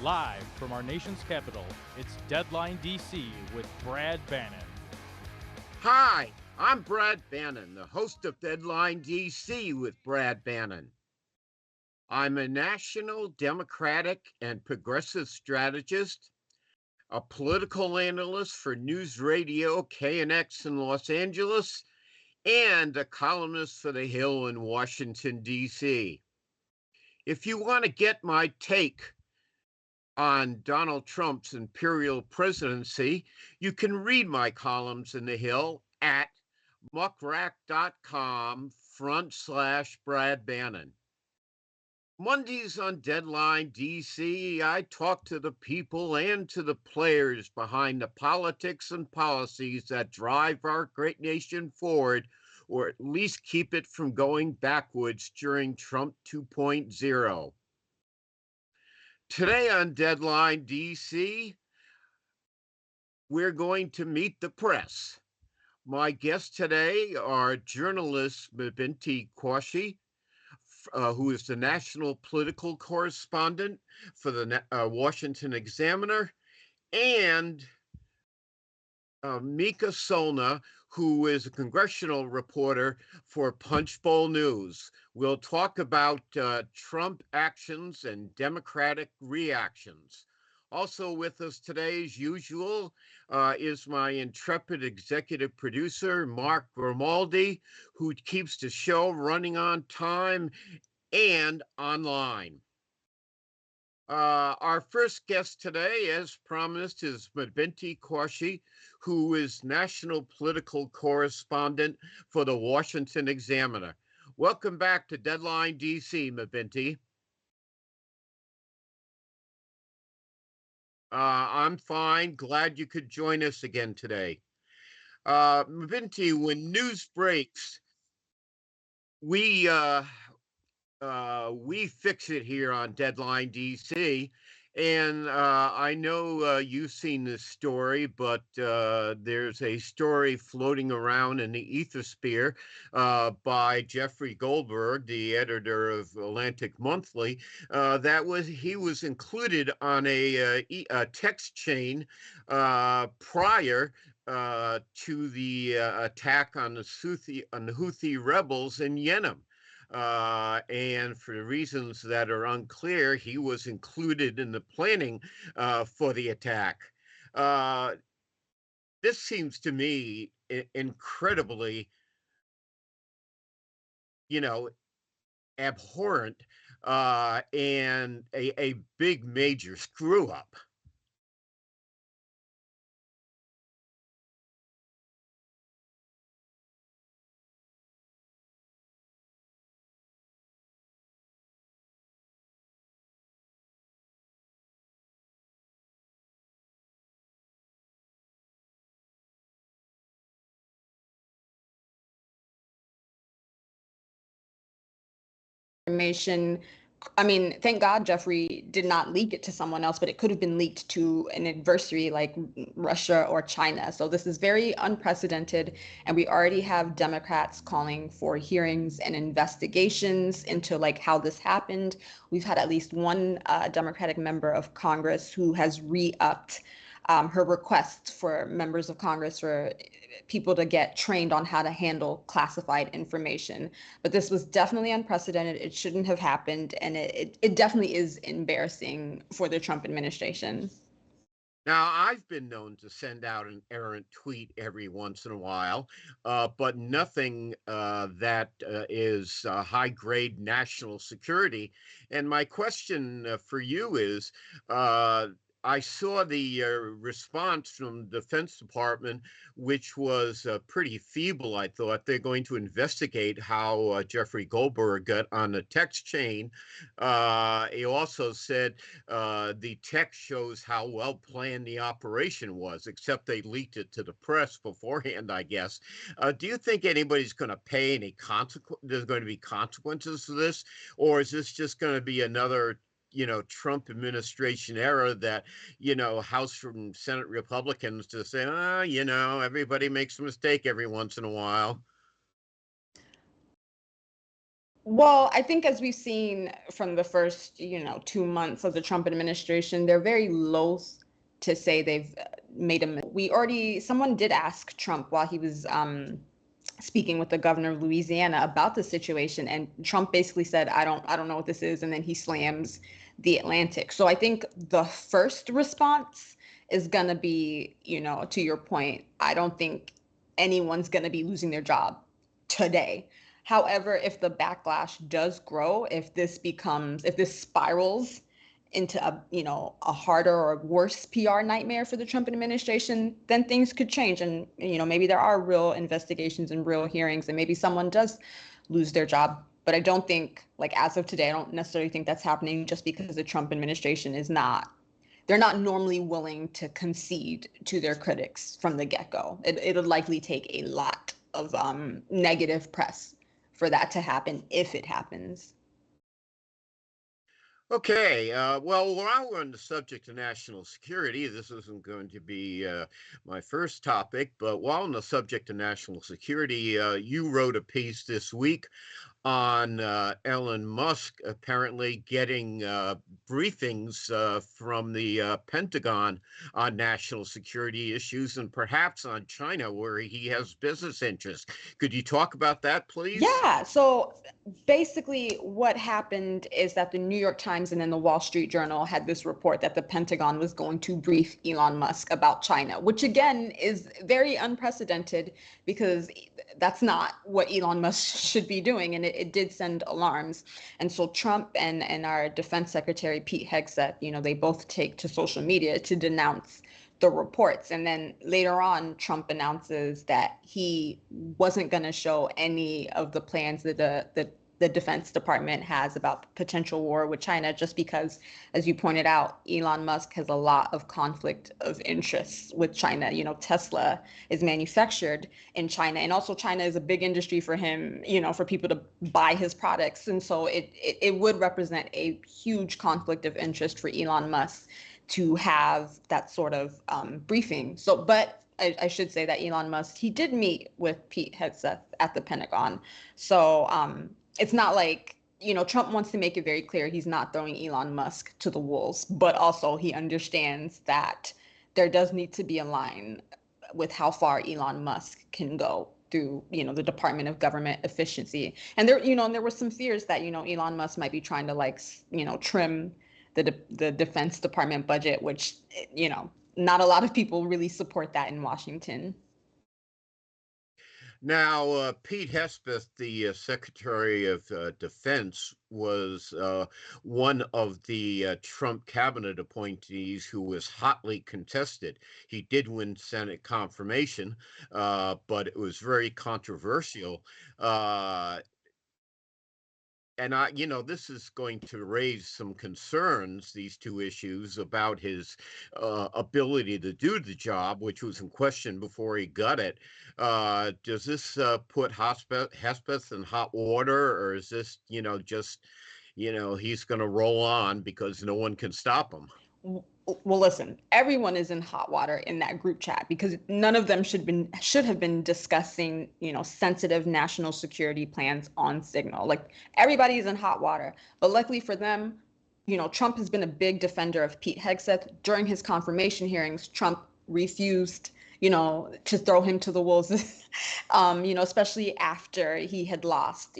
Live from our nation's capital, it's Deadline DC with Brad Bannon. Hi, I'm Brad Bannon, the host of Deadline DC with Brad Bannon. I'm a national Democratic and progressive strategist, a political analyst for News Radio KNX in Los Angeles, and a columnist for The Hill in Washington, D.C. If you want to get my take on Donald Trump's imperial presidency, you can read my columns in The Hill at muckrack.com/Brad Bannon. Mondays on Deadline DC, I talk to the people and to the players behind the politics and policies that drive our great nation forward, or at least keep it from going backwards during Trump 2.0. Today on Deadline DC, we're going to meet the press. My guests today are journalist Mabinty Quarshie, who is the national political correspondent for the Washington Examiner, and Mika Solna, who is a congressional reporter for Punchbowl News. We'll talk about Trump actions and Democratic reactions. Also with us today, as usual, is my intrepid executive producer, Mark Grimaldi, who keeps the show running on time and online. Our first guest today, as promised, is Mabinty Quarshie, who is national political correspondent for the Washington Examiner. Welcome back to Deadline DC, Mabinty. I'm fine. Glad you could join us again today. Mabinty, when news breaks, we fix it here on Deadline DC. And I know you've seen this story, but there's a story floating around in the ethosphere by Jeffrey Goldberg, the editor of Atlantic Monthly, he was included on a text chain prior to the attack on the Houthi rebels in Yemen. And for reasons that are unclear, he was included in the planning for the attack. This seems to me incredibly, abhorrent and a big major screw up. Information. I mean, thank God Jeffrey did not leak it to someone else, but it could have been leaked to an adversary like Russia or China. So this is very unprecedented. And we already have Democrats calling for hearings and investigations into like how this happened. We've had at least one Democratic member of Congress who has re-upped her request for members of Congress for people to get trained on how to handle classified information. But this was definitely unprecedented. It shouldn't have happened. And it definitely is embarrassing for the Trump administration. Now, I've been known to send out an errant tweet every once in a while, but nothing that is high-grade national security. And my question for you is, I saw the response from the Defense Department, which was pretty feeble, I thought. They're going to investigate how Jeffrey Goldberg got on the text chain. He also said the text shows how well planned the operation was, except they leaked it to the press beforehand, I guess. Do you think anybody's going to pay any consequence? There's going to be consequences for this? Or is this just going to be another Trump administration era that, House and Senate Republicans to say, everybody makes a mistake every once in a while? Well, I think as we've seen from the first, 2 months of the Trump administration, they're very loath to say they've made a. Someone did ask Trump while he was speaking with the governor of Louisiana about the situation, and Trump basically said, I don't know what this is," and then he slams the Atlantic. So I think the first response is gonna be, to your point, I don't think anyone's gonna be losing their job today. However, if the backlash does grow, if this spirals into a harder or worse PR nightmare for the Trump administration, then things could change. And, maybe there are real investigations and real hearings, and maybe someone does lose their job. But I don't think, like, as of today, I don't necessarily think that's happening, just because the Trump administration they're not normally willing to concede to their critics from the get-go. It'll likely take a lot of negative press for that to happen, if it happens. Okay, well, while we're on the subject of national security, this isn't going to be my first topic, but while on the subject of national security, you wrote a piece this week on Elon Musk apparently getting briefings from the Pentagon on national security issues, and perhaps on China, where he has business interests. Could you talk about that, please? Yeah. So basically, what happened is that the New York Times and then the Wall Street Journal had this report that the Pentagon was going to brief Elon Musk about China, which again is very unprecedented, because that's not what Elon Musk should be doing. And it did send alarms. And so Trump and our Defense Secretary, Pete Hegseth, they both take to social media to denounce the reports. And then later on, Trump announces that he wasn't going to show any of the plans that the Defense Department has about potential war with China, just because, as you pointed out, Elon Musk has a lot of conflict of interests with China. Tesla is manufactured in China, and also China is a big industry for him, for people to buy his products. And so it would represent a huge conflict of interest for Elon Musk to have that sort of briefing. So, but I should say that Elon Musk, he did meet with Pete Hegseth at the Pentagon. So it's not like, Trump wants to make it very clear he's not throwing Elon Musk to the wolves, but also he understands that there does need to be a line with how far Elon Musk can go through, the Department of Government Efficiency. And there were some fears that, Elon Musk might be trying to trim the Defense Department budget, which, not a lot of people really support that in Washington. Now, Pete Hegseth, the Secretary of Defense, was one of the Trump cabinet appointees who was hotly contested. He did win Senate confirmation, but it was very controversial. And this is going to raise some concerns, these two issues, about his ability to do the job, which was in question before he got it. Does this put Hespeth in hot water, or is this, just, he's going to roll on because no one can stop him? Well, listen, everyone is in hot water in that group chat, because none of them should have been discussing, sensitive national security plans on Signal. Like, everybody's in hot water. But luckily for them, Trump has been a big defender of Pete Hegseth. During his confirmation hearings, Trump refused, to throw him to the wolves, especially after he had lost,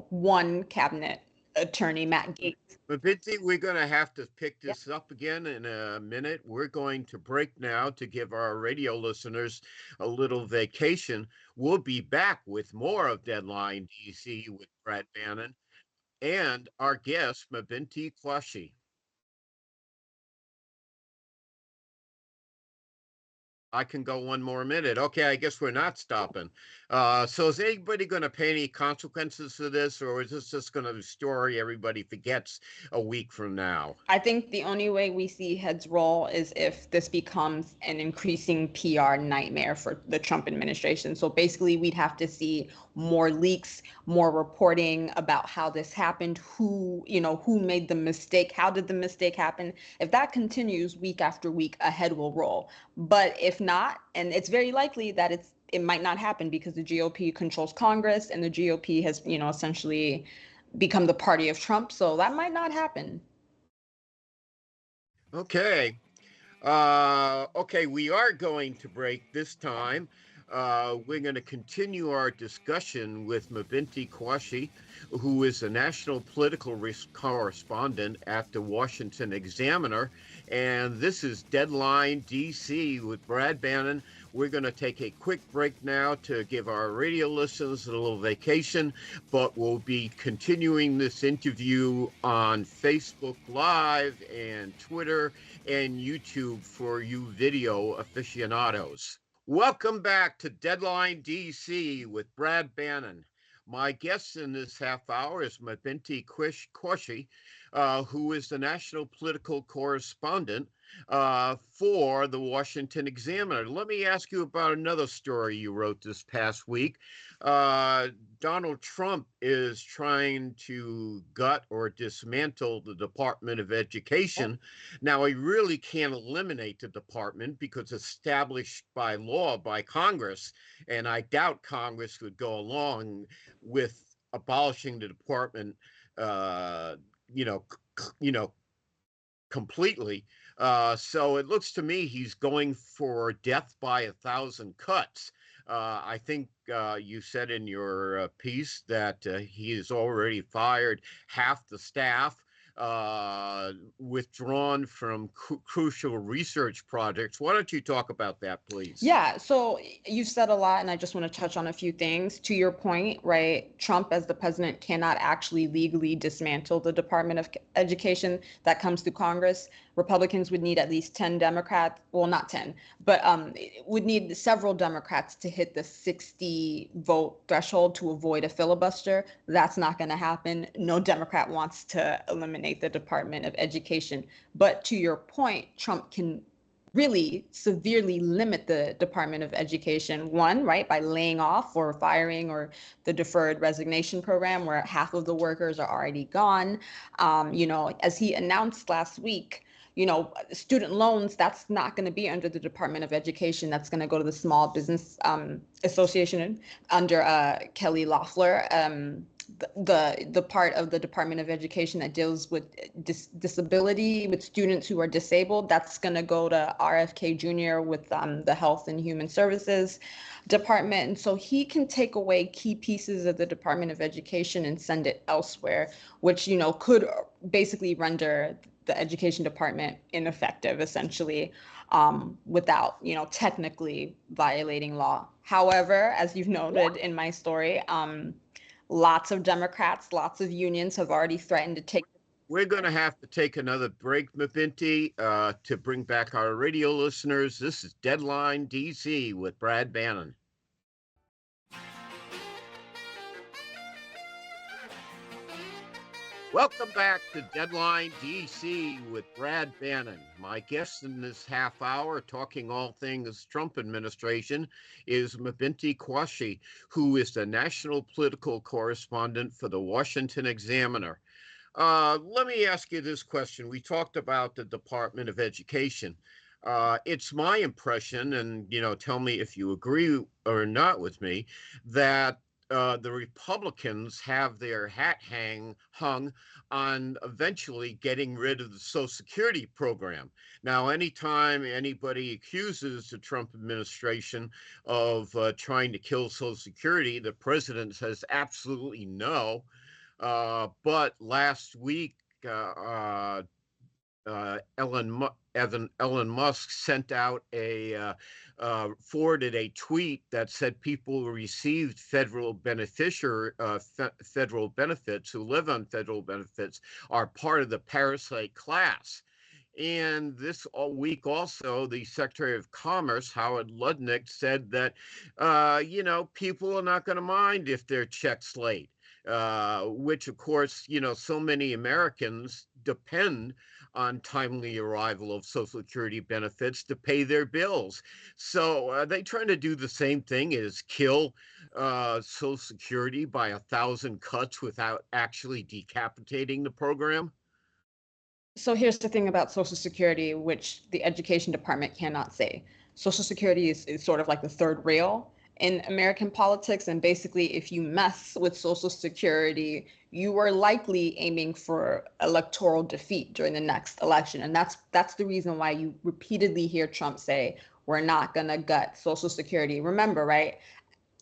one cabinet attorney, Matt Gaetz. Mabinty, we're going to have to pick this up again in a minute. We're going to break now to give our radio listeners a little vacation. We'll be back with more of Deadline DC with Brad Bannon and our guest, Mabinty Quarshie. I can go one more minute. Okay, I guess we're not stopping. So is anybody going to pay any consequences to this, or is this just going to be a story everybody forgets a week from now? I think the only way we see heads roll is if this becomes an increasing PR nightmare for the Trump administration. So basically, we'd have to see more leaks, more reporting about how this happened, who made the mistake, how did the mistake happen. If that continues week after week, a head will roll. But if not, and it's very likely that it might not happen, because the GOP controls Congress, and the GOP has, essentially become the party of Trump. So that might not happen. Okay. Okay, we are going to break this time. We're going to continue our discussion with Mabinty Quarshie, who is a national political correspondent at the Washington Examiner. And this is Deadline DC with Brad Bannon. We're going to take a quick break now to give our radio listeners a little vacation, but we'll be continuing this interview on Facebook Live and Twitter and YouTube for you video aficionados. Welcome back to Deadline DC with Brad Bannon. My guest in this half hour is Mabinty Quarshie, who is the national political correspondent for the Washington Examiner. Let me ask you about another story you wrote this past week. Donald Trump is trying to gut or dismantle the Department of Education. Now, he really can't eliminate the department because it's established by law by Congress, and I doubt Congress would go along with abolishing the department, completely. So it looks to me he's going for death by 1,000 cuts. I think you said in your piece that he has already fired half the staff, withdrawn from crucial research projects. Why don't you talk about that, please? Yeah, so you've said a lot, and I just want to touch on a few things. To your point, right, Trump as the president cannot actually legally dismantle the Department of Education. That comes through Congress. Republicans would need at least 10 Democrats, well, not 10, but would need several Democrats to hit the 60 vote threshold to avoid a filibuster. That's not going to happen. No Democrat wants to eliminate the Department of Education. But to your point, Trump can really severely limit the Department of Education. One, right, by laying off or firing, or the deferred resignation program where half of the workers are already gone. As he announced last week, student loans, that's not going to be under the Department of Education. That's going to go to the Small Business Association under Kelly Loeffler. The part of the Department of Education that deals with disability, with students who are disabled, that's going to go to RFK Jr. with the Health and Human Services Department. And so he can take away key pieces of the Department of Education and send it elsewhere, which, could basically render the Education Department ineffective, essentially, without, technically violating law. However, as you've noted in my story, lots of Democrats, lots of unions have already threatened to take. We're going to have to take another break, Mabinty, to bring back our radio listeners. This is Deadline DC with Brad Bannon. Welcome back to Deadline DC with Brad Bannon. My guest in this half hour, talking all things Trump administration, is Mabinty Quarshie, who is the national political correspondent for the Washington Examiner. Let me ask you this question. We talked about the Department of Education. It's my impression, and tell me if you agree or not with me, that the Republicans have their hat hung on eventually getting rid of the Social Security program. Now, anytime anybody accuses the Trump administration of trying to kill Social Security, the president says absolutely no. But last week, Elon Musk sent out forwarded a tweet that said people who received federal benefits who live on federal benefits are part of the parasite class. And this week also, the Secretary of Commerce, Howard Lutnick, said that, people are not going to mind if their check's late, which, of course, so many Americans depend on timely arrival of Social Security benefits to pay their bills. So are they trying to do the same thing as kill Social Security by 1,000 cuts without actually decapitating the program? So here's the thing about Social Security, which the Education Department cannot say. Social Security is sort of like the third rail. in American politics. And basically, if you mess with Social Security, you are likely aiming for electoral defeat during the next election. And that's the reason why you repeatedly hear Trump say, we're not going to gut Social Security. Remember, right?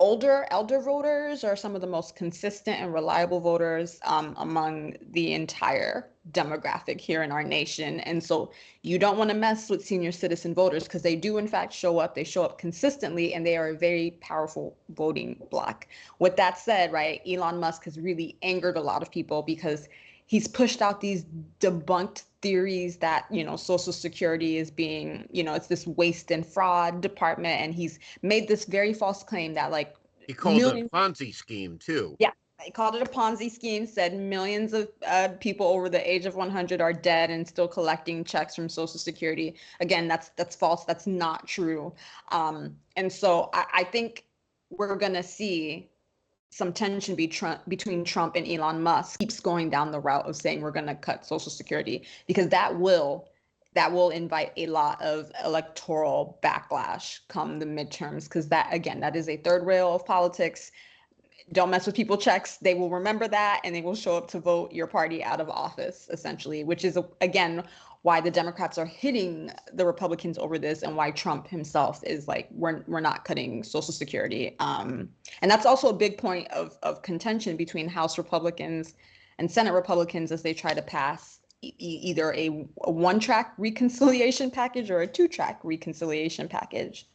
Elder voters are some of the most consistent and reliable voters among the entire demographic here in our nation. And so you don't want to mess with senior citizen voters because they do in fact show up. They show up consistently and they are a very powerful voting bloc. With that said, right, Elon Musk has really angered a lot of people because he's pushed out these debunked theories that, Social Security is being, it's this waste and fraud department. And he's made this very false claim that like he called it a Ponzi scheme too. Yeah, he called it a Ponzi scheme, said millions of people over the age of 100 are dead and still collecting checks from Social Security. Again, that's false. That's not true. And so I think we're going to see some tension between Trump and Elon Musk keeps going down the route of saying we're going to cut Social Security, because that will invite a lot of electoral backlash come the midterms, because that is a third rail of politics. Don't mess with people's checks. They will remember that and they will show up to vote your party out of office, essentially, which is, again, why the Democrats are hitting the Republicans over this and why Trump himself is like, we're not cutting Social Security. And that's also a big point of contention between House Republicans and Senate Republicans as they try to pass either a one-track reconciliation package or a two-track reconciliation package.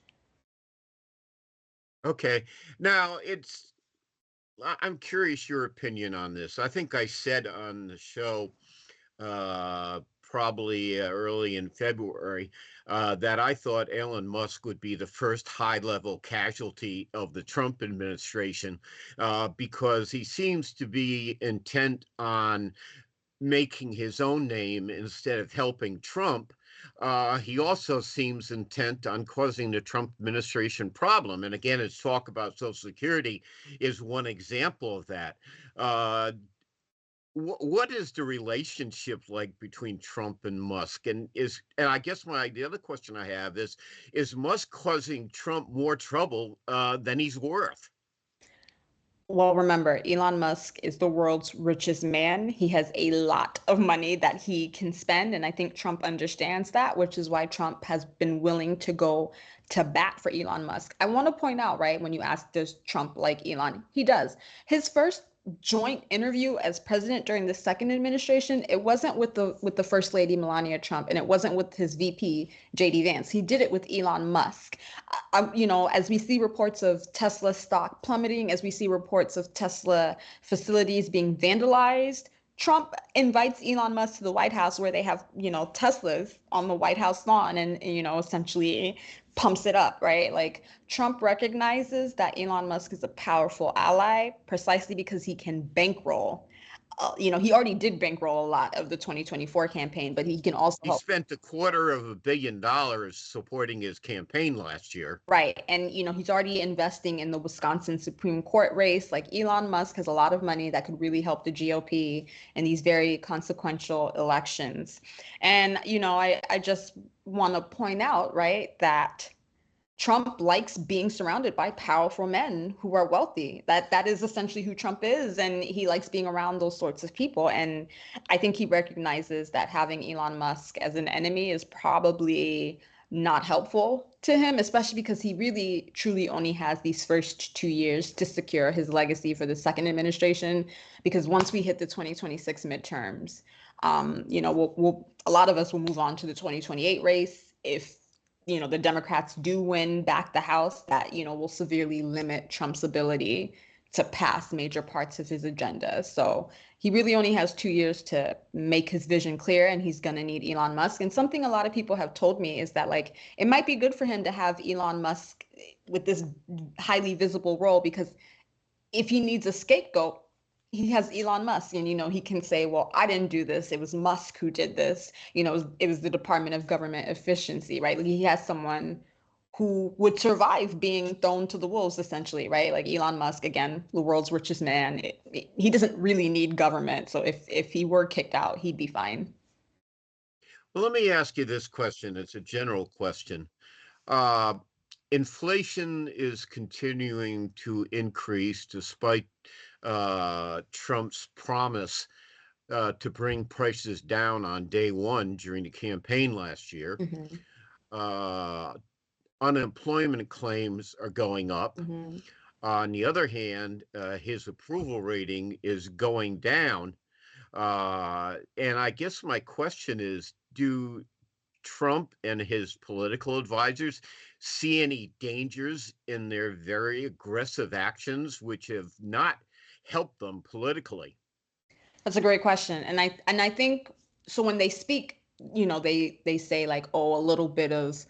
Okay. Now, I'm curious your opinion on this. I think I said on the show probably early in February that I thought Elon Musk would be the first high-level casualty of the Trump administration because he seems to be intent on making his own name instead of helping Trump. He also seems intent on causing the Trump administration problem. And again, his talk about Social Security is one example of that. What is the relationship like between Trump and Musk? And I guess the other question I have is Musk causing Trump more trouble than he's worth? Well, remember, Elon Musk is the world's richest man. He has a lot of money that he can spend. And I think Trump understands that, which is why Trump has been willing to go to bat for Elon Musk. I want to point out, right, when you ask, does Trump like Elon? He does. His first joint interview as president during the second administration, it wasn't with the First Lady Melania Trump, and it wasn't with his VP JD Vance. He did it with Elon Musk. As we see reports of Tesla stock plummeting, as we see reports of Tesla facilities being vandalized, Trump invites Elon Musk to the White House where they have, Teslas on the White House lawn and, essentially pumps it up, right? Like Trump recognizes that Elon Musk is a powerful ally precisely because he can bankroll. He already did bankroll a lot of the 2024 campaign, but he can also He spent $250 million supporting his campaign last year. Right. And, he's already investing in the Wisconsin Supreme Court race. Like Elon Musk has a lot of money that could really help the GOP in these very consequential elections. And, I just want to point out, right, that Trump likes being surrounded by powerful men who are wealthy. That is essentially who Trump is, and he likes being around those sorts of people. And I think he recognizes that having Elon Musk as an enemy is probably not helpful to him, especially because he really truly only has these first 2 years to secure his legacy for the second administration. Because once we hit the 2026 midterms, a lot of us will move on to the 2028 race. If the Democrats do win back the House, that, will severely limit Trump's ability to pass major parts of his agenda. So he really only has 2 years to make his vision clear, and he's going to need Elon Musk. And something a lot of people have told me is that, like, it might be good for him to have Elon Musk with this highly visible role, because if he needs a scapegoat, he has Elon Musk, and, he can say, well, I didn't do this. It was Musk who did this. It was the Department of Government Efficiency, right? Like, he has someone who would survive being thrown to the wolves, essentially, right? Like Elon Musk, again, the world's richest man. He doesn't really need government. So if he were kicked out, he'd be fine. Well, let me ask you this question. It's a general question. Uh, Inflation is continuing to increase despite Trump's promise to bring prices down on day one during the campaign last year. Mhm. Uh, Unemployment claims are going up. Mhm. On the other hand, his approval rating is going down. And I guess my question is, do Trump and his political advisors see any dangers in their very aggressive actions, which have not helped them politically? That's a great question. And I think so when they speak, they say like, oh, a little bit of,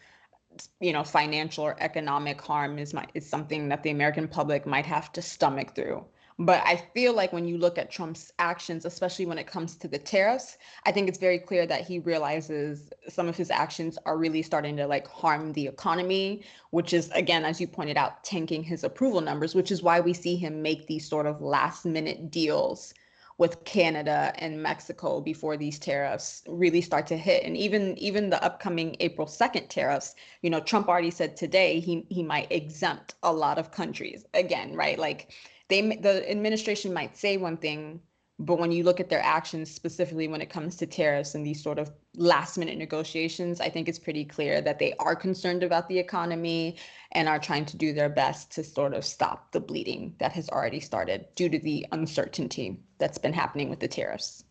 financial or economic harm is something that the American public might have to stomach through. But I feel like when you look at Trump's actions, especially when it comes to the tariffs, I think it's very clear that he realizes some of his actions are really starting to like harm the economy, which is, again, as you pointed out, tanking his approval numbers, which is why we see him make these sort of last minute deals with Canada and Mexico before these tariffs really start to hit. And even the upcoming April 2nd tariffs, Trump already said today he might exempt a lot of countries again, right? Like the administration might say one thing, but when you look at their actions, specifically when it comes to tariffs and these sort of last minute negotiations, I think it's pretty clear that they are concerned about the economy and are trying to do their best to sort of stop the bleeding that has already started due to the uncertainty that's been happening with the tariffs.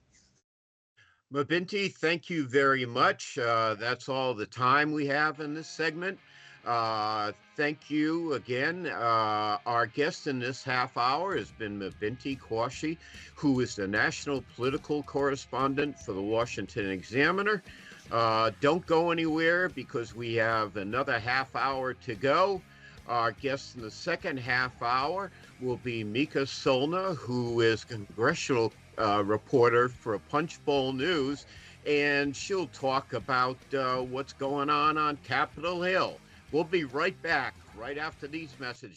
Mabinty, thank you very much. That's all the time we have in this segment. Thank you again. Our guest in this half hour has been Mabinty Quarshie, who is the national political correspondent for the Washington Examiner. Don't go anywhere because we have another half hour to go. Our guest in the second half hour will be Mika Solna, who is congressional reporter for Punchbowl News, and she'll talk about what's going on Capitol Hill. We'll be right back right after these messages.